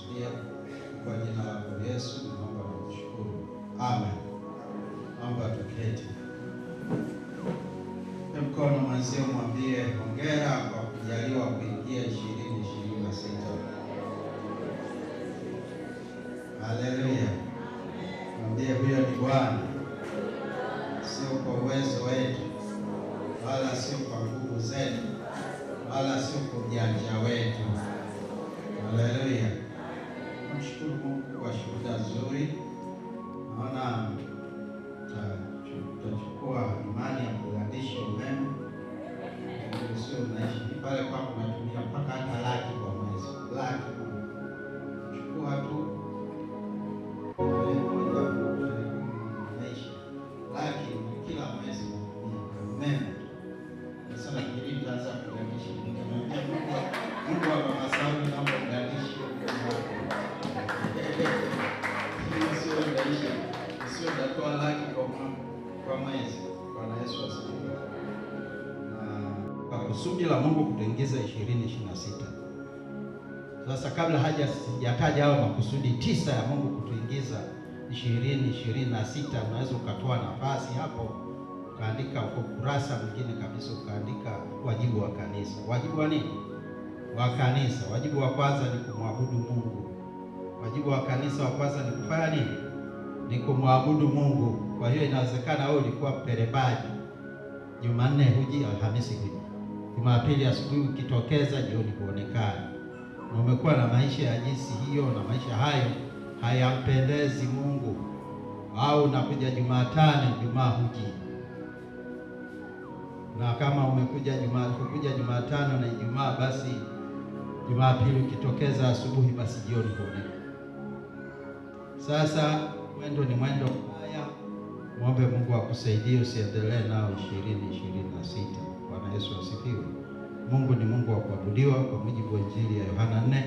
kutusikia. Kwa jina la Yesu naomba na kushukuru. Amen. Naomba tuketi. Mkono mwenzio mwambie hongera kwa kujaliwa kuingia 2026. Haleluya. Mwambie huyo ni Bwana. Sio kwa uwezo wetu, wala sio kwa nguvu zetu, wala sio kwa ujanja wetu. Haleluya. Namshukuru Mungu kwa shuhuda nzuri. Naona tutachukua imani ya kugandisha umeme. Sio unaishi pale kwa kunatumia mpaka hata laki kwa mwezi. Laki. Chukua tu laki kila mwezi umeme. Sasa kile tutaanza kugandisha. Mungu wa masabu naomba kugandisha. Sio unaishi. Sio datoa laki kwa mwezi. Bwana Yesu asifiwe. Kwa kusudi la Mungu kutuingiza 2026. Sasa kabla sijataja hao makusudi 9 ya Mungu kutuingiza 2026, unaweza ukatoa nafasi hapo ukaandika ukurasa mwingine kabisa, ukaandika wajibu wa kanisa. Wajibu wa nini? Wa kanisa. Wajibu wa kwanza ni kumwabudu Mungu. Wajibu wa kanisa wa kwanza ni kufanya nini? Ni kumwabudu Mungu. Kwa hiyo inawezekana wewe ulikuwa mperebaji, Jumanne huji, Alhamisi huji, Jumapili asubuhi ukitokeza, jioni kuonekana, na umekuwa na maisha ya jinsi hiyo, na maisha hayo hayampendezi Mungu. Au unakuja Jumatano, Ijumaa huji, na kama umekuja Jumatano na Ijumaa, basi Jumapili ukitokeza asubuhi, basi jioni kuonekana. Sasa mwendo ni mwendo mbaya. Muombe Mungu akusaidie usiendelee nao 2026. Bwana Yesu asifiwe. Mungu ni Mungu wa kuabudiwa kwa mujibu wa Injili ya Yohana 4.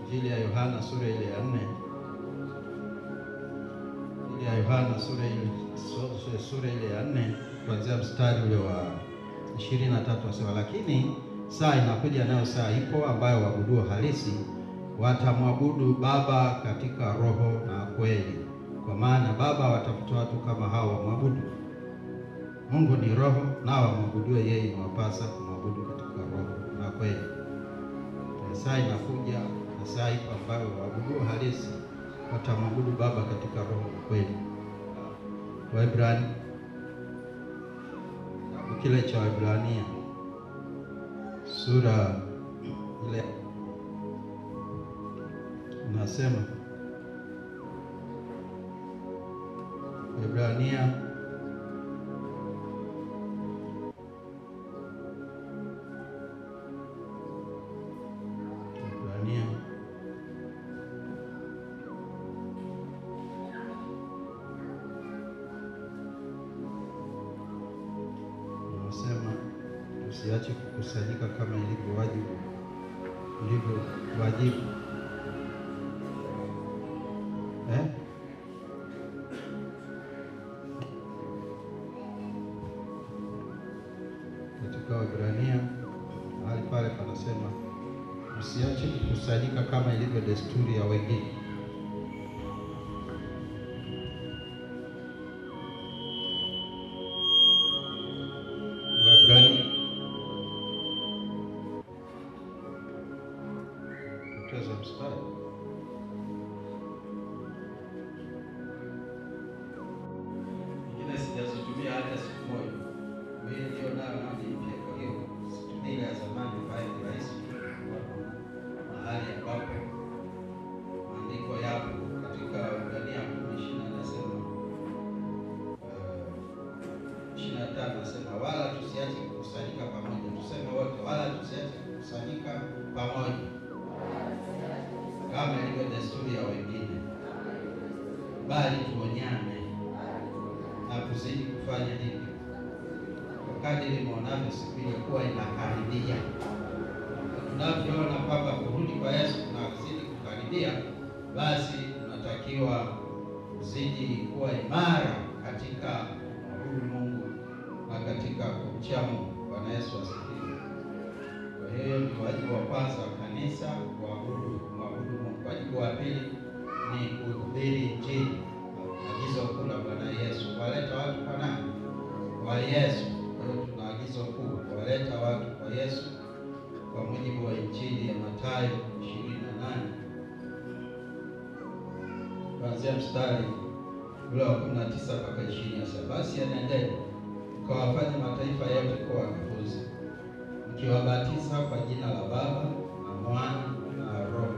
Injili ya Yohana sura ile ya 4. Injili ya Yohana sura ile ya 4 kuanzia mstari ule wa 23 asema, lakini saa inakuja, nayo saa ipo, ambayo waabuduo halisi watamwabudu Baba katika roho na kweli, kwa maana Baba watafuta watu kama hao wamwabudu. Mungu ni roho, nao wamwabuduo yeye inawapasa kumwabudu katika roho na kweli. Saa inakuja na saa ipo, ambayo waabuduo halisi watamwabudu Baba katika roho na kweli. Waebrania, kile cha Waebrania sura ile nasema, Waebrania nasema, tusiache kukusanyika kama ilivyo wajibu. Katika Waebrania mahali pale panasema usiache kukusanyika kama ilivyo desturi ya wengine. Waebrania utaweza mstari sijazitumia hata siku moja. Wewe ndio nayo mpya, kwa hiyo situmie ya zamani bali rahisi mahali ambapo maandiko yapo katika Waebrania 10:20 anasema 25 anasema, wala tusiache kukusanyika pamoja. Tuseme wote, wala tusiache kukusanyika pamoja kama ilivyo desturi ya wengine, bali tuonyane na kuzidi kufanya hivyo kadiri mwanavyo siku ile kuwa inakaribia. Tunavyoona kwamba kurudi kwa Yesu kunazidi kukaribia, basi tunatakiwa kuzidi kuwa imara katika kumwabudu Mungu na katika kumcha Mungu. Bwana Yesu asifiwe. Kwa hiyo ni wajibu wa kwanza wa kanisa kumwabudu Mungu. Wajibu wa pili ni kuhubiri Injili. Agizo kuu la Bwana Yesu, kuwaleta watu kwa nani? Kwa Yesu. Kwa hiyo tuna agizo kuu, kuwaleta watu kwa Yesu kwa mujibu wa Injili ya Mathayo 28 kuanzia mstari ule wa 19 mpaka 20. Basi enendeni mkawafanye mataifa yote kuwa wanafunzi, mkiwabatiza kwa jina la Baba na Mwana na Roho